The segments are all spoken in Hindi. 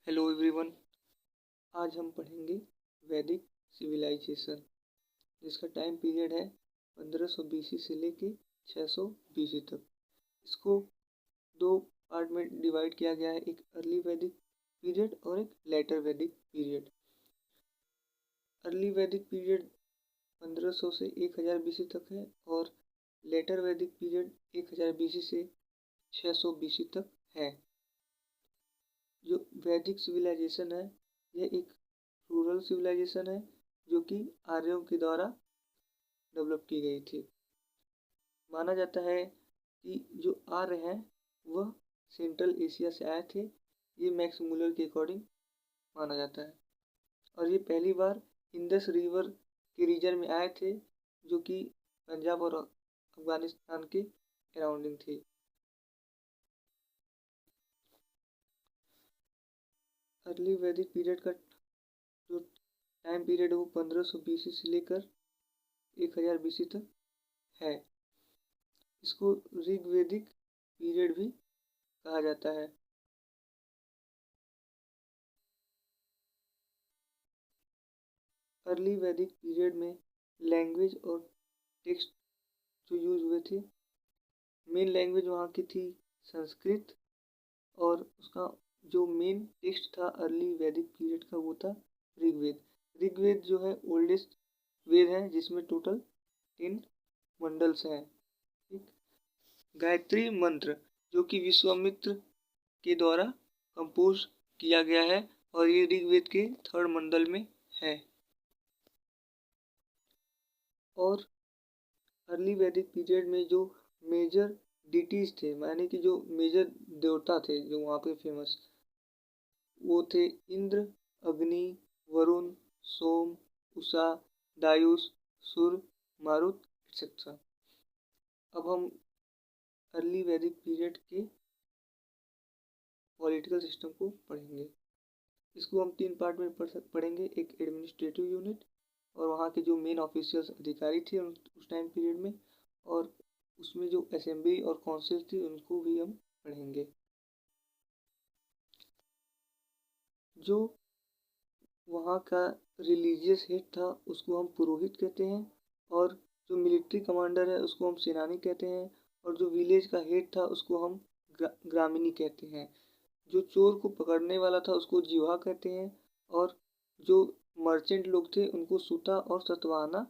Hello everyone. आज हम पढ़ेंगे वैदिक सिविलाइजेशन, जिसका टाइम पीरियड है 1500 बीसी से लेके 600 बीसी तक। इसको दो पार्ट में डिवाइड किया गया है, एक अर्ली वैदिक पीरियड और एक letter Vedic period. Early Vedic period 1500 से 1000 बीसी तक है और लेटर वैदिक पीरियड 1000 बीसी से 600 बीसी तक है। जो वैदिक सिविलाइजेशन है यह एक रूरल सिविलाइजेशन है जो कि आर्यों के द्वारा डेवलप की गई थी। माना जाता है कि जो आर्य हैं वह सेंट्रल एशिया से आए थे, ये मैक्स मुलर के अकॉर्डिंग माना जाता है। और ये पहली बार इंडस रिवर के रीजन में आए थे, जो कि पंजाब और अफगानिस्तान के अराउंडिंग थी। अर्ली वैदिक पीरियड का जो टाइम पीरियड है वो 1500 बीसी से लेकर 1000 बीसी तक है। इसको ऋग्वैदिक पीरियड भी कहा जाता है। अर्ली वैदिक पीरियड में लैंग्वेज और टेक्स्ट जो यूज हुए थे, मेन लैंग्वेज वहाँ की थी संस्कृत, और उसका जो मेन टेक्स्ट था अर्ली वैदिक पीरियड का वो था ऋग्वेद। ऋग्वेद जो है ओल्डेस्ट वेद है, जिसमें टोटल 10 मंडल्स हैं। ठीक, गायत्री मंत्र जो कि विश्वामित्र के द्वारा कंपोज किया गया है और ये ऋग्वेद के 3rd मंडल में है। और अर्ली वैदिक पीरियड में जो मेजर डिटीज थे, माने कि जो मेजर देवता थे जो वहाँ पे फेमस, वो थे इंद्र, अग्नि, वरुण, सोम, उषा, दायुष, सूर्य, मारुत एक्सेट्रा। अब हम अर्ली वैदिक पीरियड के पॉलिटिकल सिस्टम को पढ़ेंगे। इसको हम 3 पार्ट में पढ़ेंगे, एक एडमिनिस्ट्रेटिव यूनिट और वहाँ के जो मेन ऑफिशियल्स अधिकारी थे उस टाइम पीरियड में, और उसमें जो असेंबली और काउंसिल थी उनको भी हम पढ़ेंगे। जो वहाँ का रिलीजियस हेड था उसको हम पुरोहित कहते हैं, और जो मिलिट्री कमांडर है उसको हम सेनानी कहते हैं, और जो विलेज का हेड था उसको हम ग्रामीणी कहते हैं। जो चोर को पकड़ने वाला था उसको जीवा कहते हैं, और जो मर्चेंट लोग थे उनको सूता और सतवाहना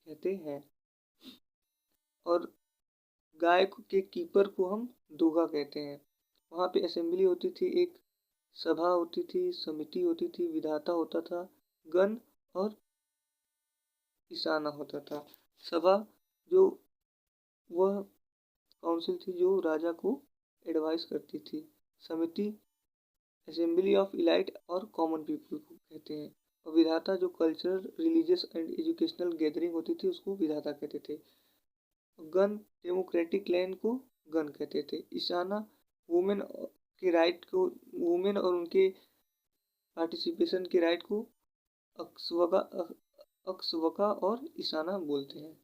कहते हैं, और गाय के कीपर को हम दूगा कहते हैं। वहाँ पे असेंबली होती थी, एक सभा होती थी, समिति होती थी, विधाता होता था, गण और ईशाना होता था। सभा जो वह काउंसिल थी जो राजा को एडवाइस करती थी। समिति असेंबली ऑफ इलाइट और कॉमन पीपल को कहते हैं, और विधाता जो cultural, religious and educational gathering होती थी उसको विधाता कहते थे। गण डेमोक्रेटिक लैंड को गण कहते थे। ईशाना वुमेन के राइट को, वुमेन और उनके पार्टिसिपेशन के राइट को अक्सवका अक्सवका और ईशाना बोलते हैं।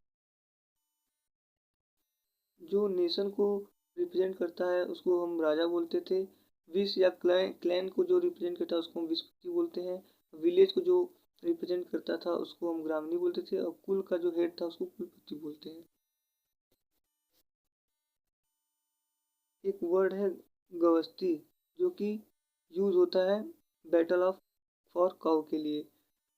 जो नेशन को रिप्रेजेंट करता है उसको हम राजा बोलते थे। विश या क्लैन को जो रिप्रेजेंट करता है उसको हम विशपति बोलते हैं। विलेज को जो रिप्रेजेंट करता था उसको हम ग्रामणी बोलते थे, और कुल का जो हेड था उसको कुलपति बोलते हैं। एक वर्ड है गवस्ती, जो कि यूज होता है बैटल ऑफ फॉर काउ के लिए।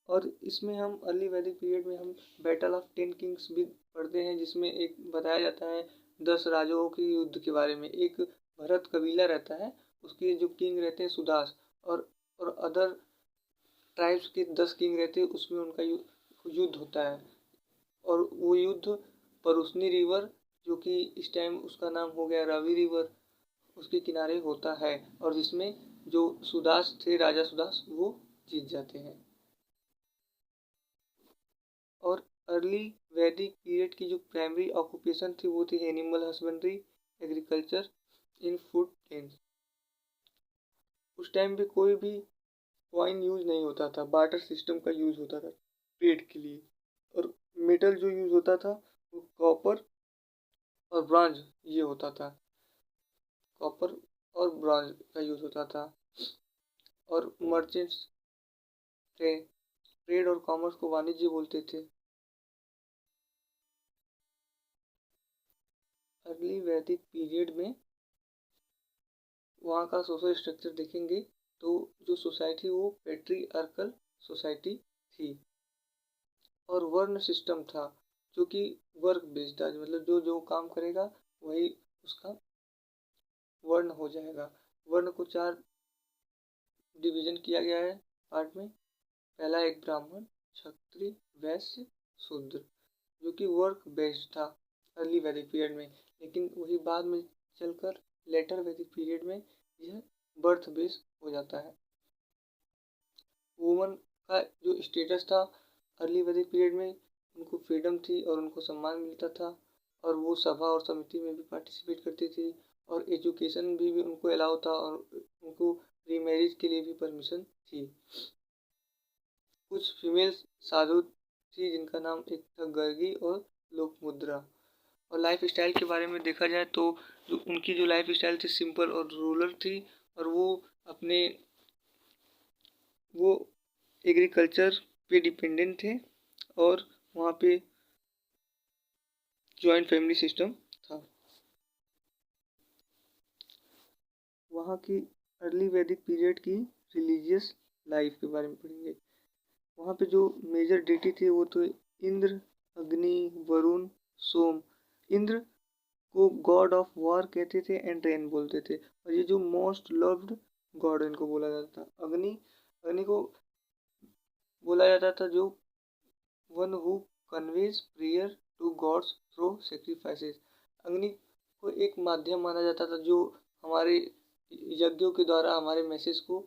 और इसमें हम अर्ली वैदिक पीरियड में हम बैटल ऑफ 10 किंग्स भी पढ़ते हैं, जिसमें एक बताया जाता है 10 राजाओं के युद्ध के बारे में। एक भरत कबीला रहता है, उसके जो किंग रहते हैं सुदास, और अदर ट्राइब्स के 10 किंग रहते हैं, उसमें उनका युद्ध होता है। और वो युद्ध परुस्नी रिवर, जो कि इस टाइम उसका नाम हो गया रावी रिवर, उसके किनारे होता है, और जिसमें जो सुदास थे, राजा सुदास, वो जीत जाते हैं। और अर्ली वैदिक पीरियड की जो प्राइमरी ऑक्यूपेशन थी वो थी animal husbandry, agriculture in food chains. उस टाइम पे कोई भी कॉइन यूज नहीं होता था, बार्टर सिस्टम का यूज होता था ट्रेड के लिए। और मेटल जो यूज होता था वो कॉपर और ब्रॉन्ज ये होता था, कॉपर और ब्रॉन्ज का यूज होता था। और मर्चेंट्स ट्रेड और कॉमर्स को वाणिज्य बोलते थे। अर्ली वैदिक पीरियड में वहाँ का सोशल स्ट्रक्चर देखेंगे तो जो सोसाइटी वो पेट्रीआर्कल सोसाइटी थी और वर्ण सिस्टम था जो कि वर्क बेस्ड था, मतलब जो जो काम करेगा वही उसका वर्ण हो जाएगा। वर्ण को 4 डिवीजन किया गया है पार्ट में। पहला एक ब्राह्मण, क्षत्रिय, वैश्य, शूद्र, जो कि वर्क बेस्ड था अर्ली वैदिक पीरियड में, लेकिन वही बाद में चलकर लेटर वैदिक पीरियड में यह बर्थ बेस्ड हो जाता है। वुमन का जो स्टेटस था अर्ली वैदिक पीरियड में, उनको फ्रीडम थी और उनको सम्मान मिलता था और वो सभा और समिति में भी पार्टिसिपेट करती थी और एजुकेशन भी उनको अलाउ था और उनको रीमैरिज के लिए भी परमिशन थी। कुछ फीमेल साधु थी जिनका नाम एक था गर्गी और लोकमुद्रा। और लाइफ स्टाइल के बारे में देखा जाए तो जो उनकी जो लाइफ स्टाइल थी सिंपल और रूरल थी और वो एग्रीकल्चर पे डिपेंडेंट थे और वहाँ पे जॉइंट फैमिली सिस्टम था। वहाँ की अर्ली वैदिक पीरियड की रिलीजियस लाइफ के बारे में पढ़ेंगे। वहाँ पे जो मेजर डेटी थे वो तो इंद्र, अग्नि, वरुण, सोम। इंद्र को गॉड ऑफ वॉर कहते थे एंड रेन बोलते थे और ये जो मोस्ट लव्ड गॉड इनको बोला जाता था। अग्नि, अग्नि को बोला जाता था जो one who conveys prayer to gods through sacrifices. Agni को एक माध्यम माना जाता था जो हमारे यज्ञों के द्वारा हमारे मैसेज को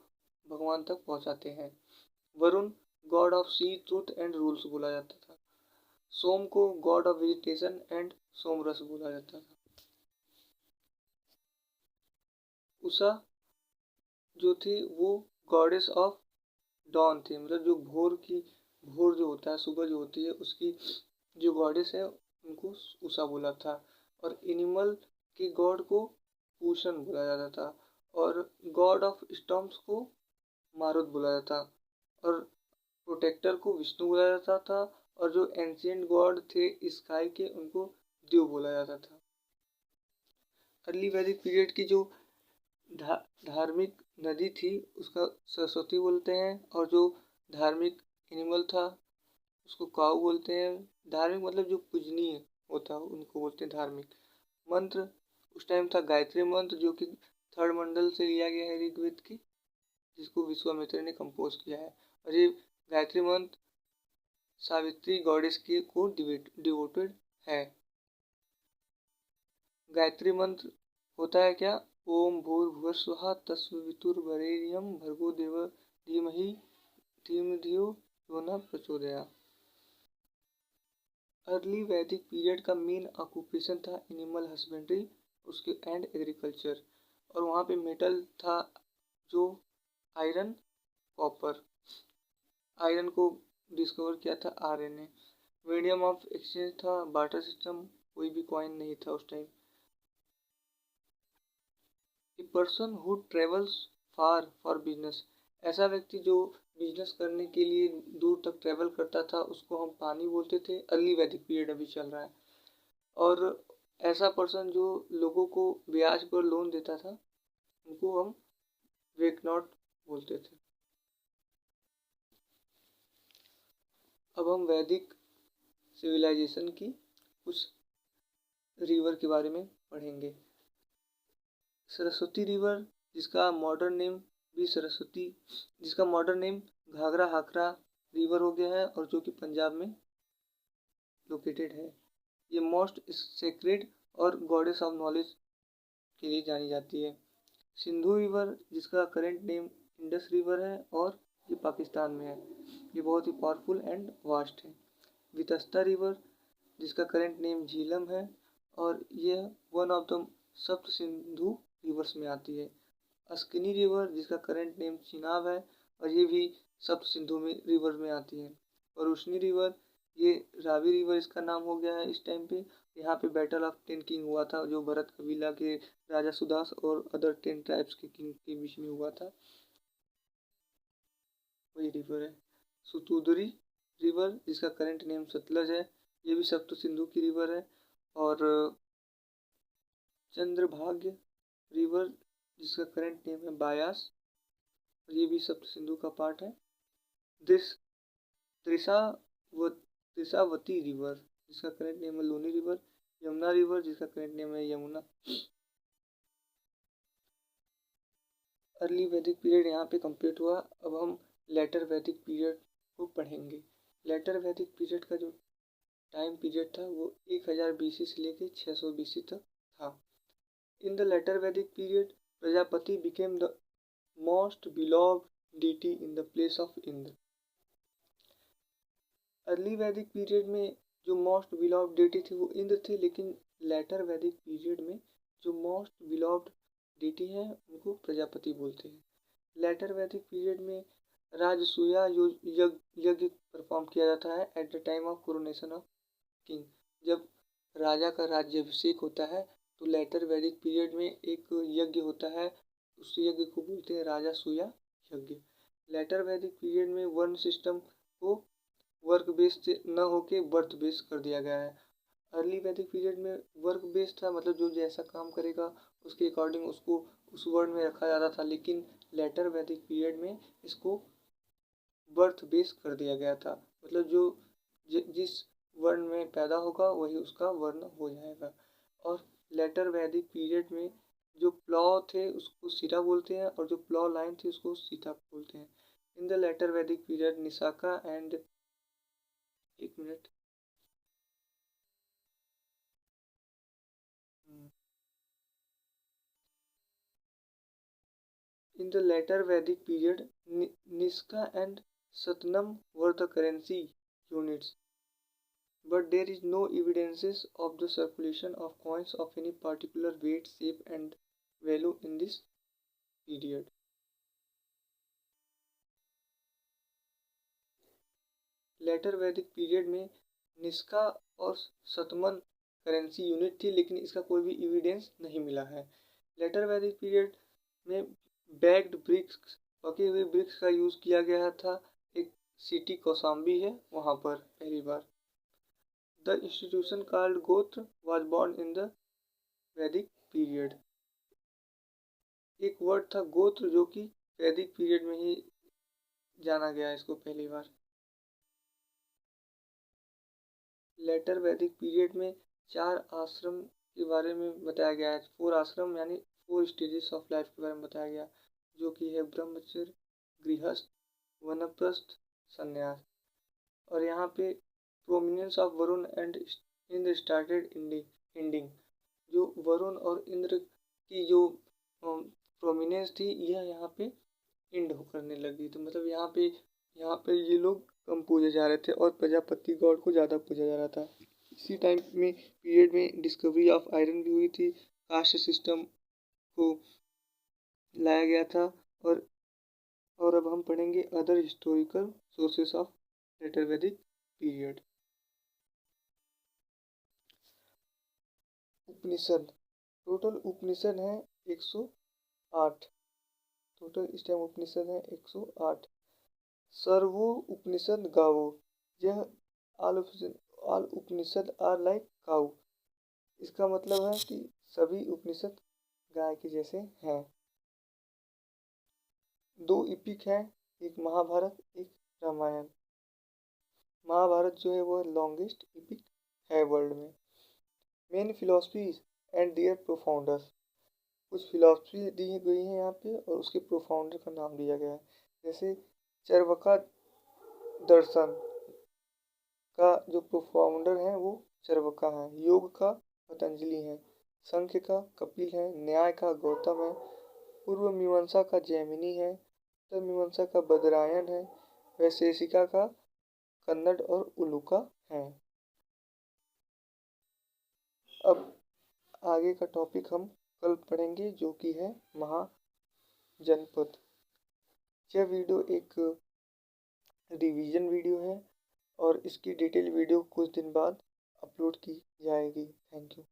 भगवान तक पहुंचाते हैं। Varuna god of sea truth and rules बोला जाता था। सोम को गॉड ऑफ वेजिटेशन एंड सोमरस बोला जाता था। उषा जो थी वो गॉडेस ऑफ डॉन थी, मतलब जो भोर जो होता है, सुबह जो होती है उसकी जो गॉडेस है उनको उषा बोला था। और एनिमल के गॉड को पूषण बोला जाता था और गॉड ऑफ स्टॉर्म्स को मारुत बोला जाता और प्रोटेक्टर को विष्णु बोला जाता था और जो एंशिएंट गॉड थे स्काई के उनको देव बोला जाता था। अर्ली वैदिक पीरियड की जो धार्मिक नदी थी उसका सरस्वती बोलते हैं और जो धार्मिक एनिमल था उसको काऊ बोलते हैं। धार्मिक मतलब जो पूजनीय होता है उनको बोलते हैं धार्मिक। मंत्र उस टाइम था गायत्री मंत्र जो कि 3rd मंडल से लिया गया है ऋग्वेद की, जिसको विश्वामित्र ने कंपोज किया है। और ये गायत्री मंत्र सावित्री गॉडेस की को डिवोटेड है। गायत्री मंत्र होता है क्या? ओम भूर्भुवस्सुः तत्सवितुर्वरेण्यं भर्गो देवस्य धीमहि धियो यो न प्रचोदयात्। अर्ली वैदिक पीरियड का मेन ऑक्यूपेशन था एनिमल हस्बेंड्री उसके एंड एग्रीकल्चर और वहाँ पे मेटल था जो आयरन, कॉपर। आयरन को डिस्कवर किया था आर्य ने। मीडियम ऑफ एक्सचेंज था बार्टर सिस्टम, कोई भी कॉइन नहीं था उस time. A person who travels far for business, ऐसा व्यक्ति जो बिजनेस करने के लिए दूर तक ट्रेवल करता था उसको हम पानी बोलते थे। अर्ली वैदिक पीरियड अभी चल रहा है। और ऐसा पर्सन जो लोगों को ब्याज पर लोन देता था उनको हम वेकनॉट बोलते थे। अब हम वैदिक सिविलाइजेशन की कुछ रिवर के बारे में पढ़ेंगे। सरस्वती रिवर जिसका मॉडर्न नेम भी सरस्वती, जिसका मॉडर्न नेम घाघरा हाकरा रिवर हो गया है और जो कि पंजाब में लोकेटेड है। ये मोस्ट सेक्रेड और गॉडेस ऑफ नॉलेज के लिए जानी जाती है। सिंधु रिवर जिसका करेंट नेम इंडस रिवर है और ये पाकिस्तान में है। ये बहुत ही पावरफुल एंड वास्ट है। वितस्ता रिवर जिसका करेंट नेम झीलम है और यह वन ऑफ द सप्त सिंधु रिवर्स में आती है। अस्किनी रिवर जिसका करेंट नेम चिनाब है और ये भी सप्त सिंधु में रिवर में आती है। और उशनी रिवर ये रावी रिवर इसका नाम हो गया है इस टाइम पे। यहाँ पे बैटल ऑफ 10 किंग हुआ था जो भरत कबीला के राजा सुदास और अदर 10 ट्राइब्स के किंग के बीच में हुआ था। वही रिवर है। सुतुदरी रिवर जिसका करंट नेम सतलज है, ये भी सप्त सिंधु की रिवर है। और चंद्रभाग्य रिवर जिसका करंट नेम है बायास, ये भी सप्त सिंधु का पार्ट है। दिस त्रिशावती रिवर जिसका करंट नेम है लूनी रिवर। यमुना रिवर जिसका करंट नेम है यमुना। अर्ली वैदिक पीरियड यहाँ पे कंप्लीट हुआ। अब हम लेटर वैदिक पीरियड को पढ़ेंगे। लेटर वैदिक पीरियड का जो टाइम पीरियड था वो 1000 BC से लेके 600 BC तक था। In the later Vedic period Prajapati became the most beloved deity in the place of Indra. Early Vedic period में जो मोस्ट बिलोव्ड डीटी थी वो इंद्र थे, लेकिन लेटर वैदिक पीरियड में जो मोस्ट बिलोव्ड डीटी हैं उनको प्रजापति बोलते हैं। लेटर वैदिक पीरियड में राजसूया यज्ञ परफॉर्म किया जाता है at the time of coronation of king. जब राजा का राज्याभिषेक होता है तो लेटर वैदिक पीरियड में एक यज्ञ होता है, उस यज्ञ को बोलते हैं राजसूया यज्ञ। लेटर वैदिक पीरियड में वर्ण सिस्टम को वर्क बेस्ड न होके बर्थ बेस्ड कर दिया गया है। अर्ली वैदिक पीरियड में वर्क बेस्ड था, मतलब जो जैसा काम करेगा उसके अकॉर्डिंग उसको उस वर्ड में रखा जाता था, लेकिन लेटर वैदिक पीरियड में इसको बर्थ बेस्ड कर दिया गया था, मतलब जो जिस वर्ण में पैदा होगा वही उसका वर्ण हो जाएगा। और लेटर वैदिक पीरियड में जो प्लॉ थे उसको सीता बोलते हैं और जो प्लॉ लाइन थी उसको सीता बोलते हैं। इन the later Vedic period निसाका and एक minute In the later Vedic period, Niska and Satnam were the currency units, but there is no evidences of the circulation of coins of any particular weight, shape and value in this period. Later Vedic period में निस्का और सतमन करेंसी यूनिट थी, लेकिन इसका कोई भी एविडेंस नहीं मिला है। लेटर वैदिक पीरियड में बैग्ड ब्रिक्स, पके हुए ब्रिक्स का यूज़ किया गया था। एक सिटी कौसाम्बी है वहाँ पर पहली बार। द इंस्टीट्यूशन कॉल्ड गोत्र वाज बॉर्न इन द वैदिक पीरियड। एक वर्ड था गोत्र जो कि वैदिक पीरियड में ही जाना गया इसको पहली बार। लेटर वैदिक पीरियड में 4 आश्रम के बारे में बताया गया है। 4 आश्रम यानी 4 स्टेजेस ऑफ लाइफ के बारे में बताया गया, जो कि है ब्रह्मचर्य, गृहस्थ, वनप्रस्थ, संन्यास। और यहाँ पे prominence of Varun and Indra started ending, जो वरुण और इंद्र की जो प्रोमिनेंस थी यह यहाँ पे इंड करने लगी। तो मतलब यहाँ पे ये लोग कम पूजे जा रहे थे और प्रजापति गॉड को ज़्यादा पूजा जा रहा था। इसी टाइम में पीरियड में डिस्कवरी ऑफ आयरन भी हुई थी, कास्ट सिस्टम को लाया गया था। और अब हम पढ़ेंगे other historical sources of later Vedic period. Upanishad, total Upanishad है 108। टोटल इस टाइम उपनिषद है 108। सर्वो उपनिषद गावो, यह all Upanishad are like cow. इसका मतलब है कि सभी उपनिषद गाय के जैसे हैं। 2 इपिक हैं, एक महाभारत एक रामायण। महाभारत जो है वो लॉन्गेस्ट इपिक है वर्ल्ड में। मेन फिलोसफीज एंड देयर प्रोफाउंडर्स, कुछ फिलोसफी दी गई है यहाँ पे और उसके प्रोफाउंडर का नाम दिया गया है। जैसे चरवका दर्शन का जो प्रोफाउंडर है वो चरवका है, योग का पतंजलि है, संख्य का कपिल है, न्याय का गौतम है, पूर्व मीमांसा का जैमिनी है, उत्तर मीमांसा का बदरायण है, वैशेषिका का कन्नड़ और उलुका है। अब आगे का टॉपिक हम कल पढ़ेंगे जो कि है महाजनपद। यह वीडियो एक रिवीजन वीडियो है और इसकी डिटेल वीडियो कुछ दिन बाद अपलोड की जाएगी। Thank you.